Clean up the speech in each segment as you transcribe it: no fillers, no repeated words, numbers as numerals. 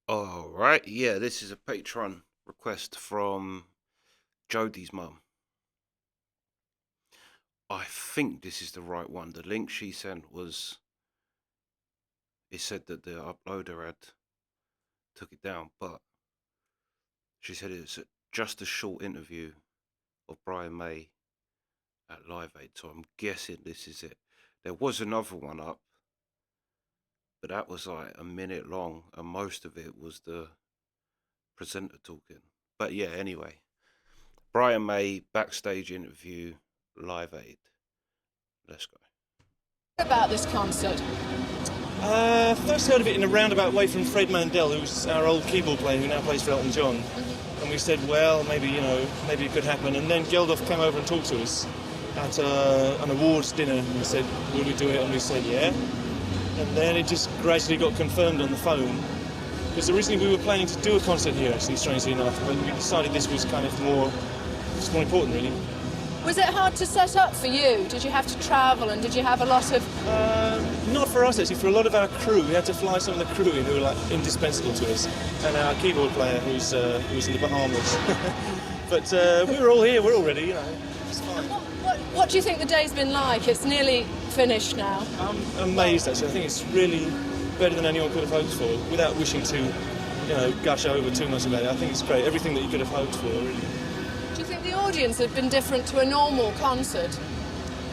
All right. Yeah, this is a Patreon request from Jodie's mum. I think this is the right one. The link she sent was, it said that the uploader had took it down, but she said it's just a short interview of Brian May at Live Aid. So I'm guessing this is it. There was another one up, but that was like a minute long, and most of it was the presenter talking. But yeah, anyway, Brian May backstage interview, Live Aid. Let's go. About this concert. First heard of it in a roundabout way from Fred Mandel, who's our old keyboard player who now plays for Elton John. And we said, well, maybe it could happen. And then Geldof came over and talked to us at an awards dinner and said, will we do it? And we said, yeah. And then it just gradually got confirmed on the phone. Because originally we were planning to do a concert here, actually, strangely enough, but we decided this was kind of more important, really. Was it hard to set up for you? Did you have to travel and did you have a lot of... Not for us, actually. For a lot of our crew, we had to fly some of the crew in who were like indispensable to us, and our keyboard player who's in the Bahamas. But we were all here. We're all ready. It's fine. What do you think the day's been like? It's nearly finished now. I'm amazed, actually. I think it's really better than anyone could have hoped for. Without wishing to, gush over too much about it, I think it's great. Everything that you could have hoped for, really. Do you think the audience had been different to a normal concert?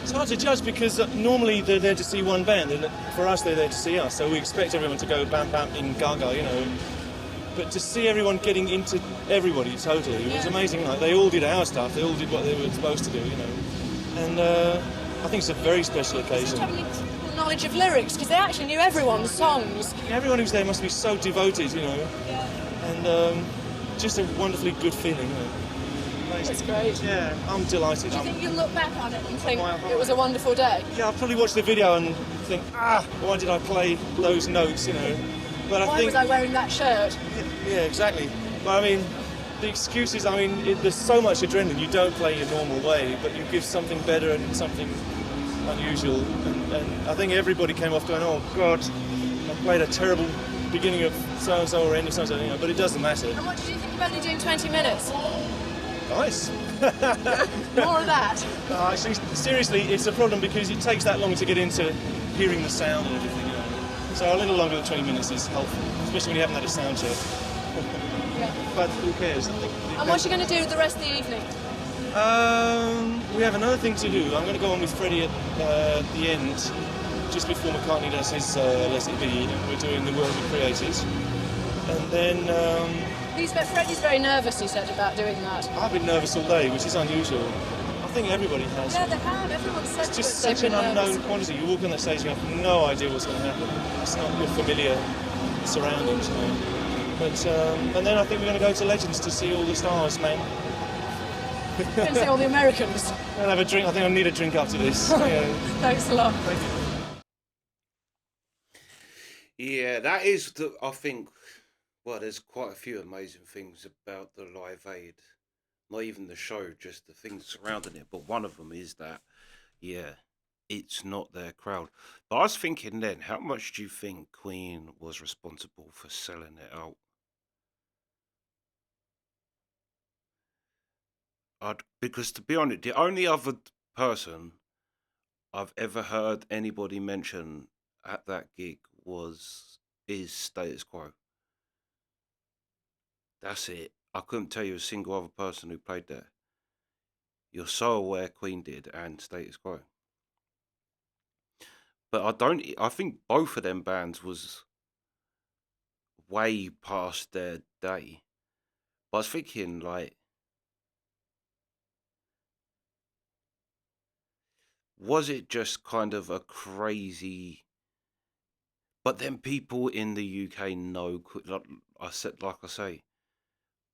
It's hard to judge because normally they're there to see one band, and for us they're there to see us. So we expect everyone to go bam bam in gaga, But to see everyone getting into everybody totally, it was amazing. Like they all did our stuff, they all did what they were supposed to do, And I think it's a very special occasion. Knowledge of lyrics, because they actually knew everyone's songs. Everyone who's there must be so devoted, And just a wonderfully good feeling, That's great. Yeah, I'm delighted. Do you think you'll look back on it and think it was a wonderful day? Yeah, I'll probably watch the video and think, why did I play those notes, But Why was I wearing that shirt? Yeah, exactly. But I mean, the excuses, there's so much adrenaline, you don't play your normal way, but you give something better and something unusual. And I think everybody came off going, oh God, I played a terrible beginning of so-and-so or end of so-and-so, but it doesn't matter. And what did you think of only doing 20 minutes? Nice. More of that. Actually, seriously, it's a problem because it takes that long to get into hearing the sound and everything. So a little longer than 20 minutes is helpful, especially when you haven't had a sound check. But who cares? And what are you going to do the rest of the evening? We have another thing to do. I'm going to go on with Freddie at the end, just before McCartney does his Let It Be, and we're doing The World We Created. And then... Freddie's very nervous, he said, about doing that. I've been nervous all day, which is unusual. I think everybody has. Yeah, they have. Everyone's said it's just such an unknown quantity. You walk on that stage and you have no idea what's going to happen. It's not your familiar surroundings. But and then I think we're going to go to Legends to see all the stars, man. We're going to see all the Americans. I'll have a drink. I think I need a drink after this. Thanks a lot. Thank you. Yeah, that is I think. Well, there's quite a few amazing things about the Live Aid. Not even the show, just the things surrounding it. But one of them is that, it's not their crowd. But I was thinking then, how much do you think Queen was responsible for selling it out? Because to be honest, the only other person I've ever heard anybody mention at that gig is Status Quo. That's it. I couldn't tell you a single other person who played there. You're so aware Queen did and Status Quo. But I think both of them bands was way past their day. But I was thinking, was it just kind of a crazy... But then people in the UK know, like I say,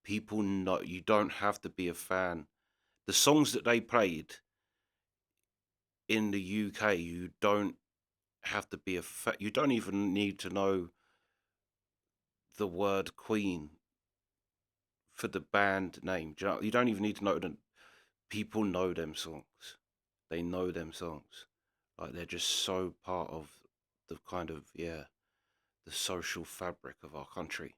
people know, you don't have to be a fan. The songs that they played in the UK, you don't have to be a fan. You don't even need to know the word Queen for the band name. You don't even need to know that people know them songs. They know them songs. Like they're just so part of the kind of, the social fabric of our country.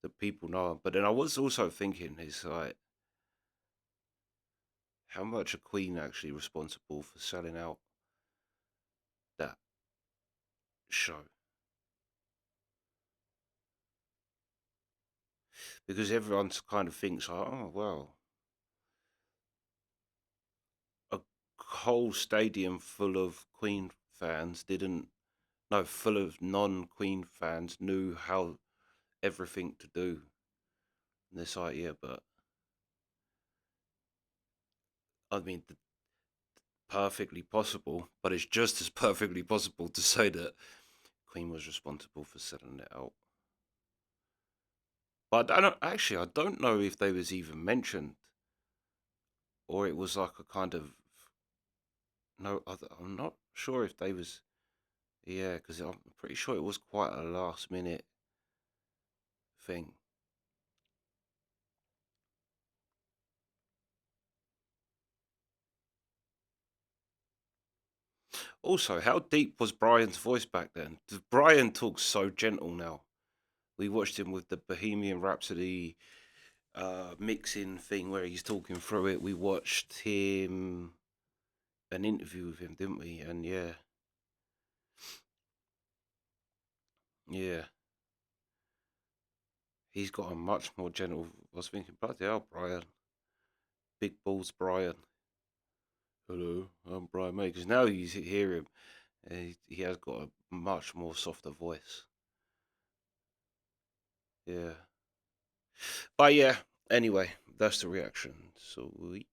that people know. But then I was also thinking, it's like, how much are Queen actually responsible for selling out that show? Because everyone kind of thinks, like, oh well, a whole stadium full of Queen fans didn't, no, full of non-Queen fans knew how everything to do. And it's like, yeah, but I mean, perfectly possible, but it's just as perfectly possible to say that Queen was responsible for selling it out. But I don't know if they was even mentioned, or it was like a kind of no. I'm not sure if they was. Yeah, because I'm pretty sure it was quite a last minute thing. Also, how deep was Brian's voice back then? Brian talks so gentle now. We watched him with the Bohemian Rhapsody mixing thing where he's talking through it. We watched him an interview with him, didn't we? And yeah, yeah, he's got a much more gentle. I was thinking, bloody hell, Brian, big balls, Brian. Hello, I'm Brian May. Because now you hear him, and he has got a much more softer voice. Yeah, but yeah. Anyway, that's the reaction. So we.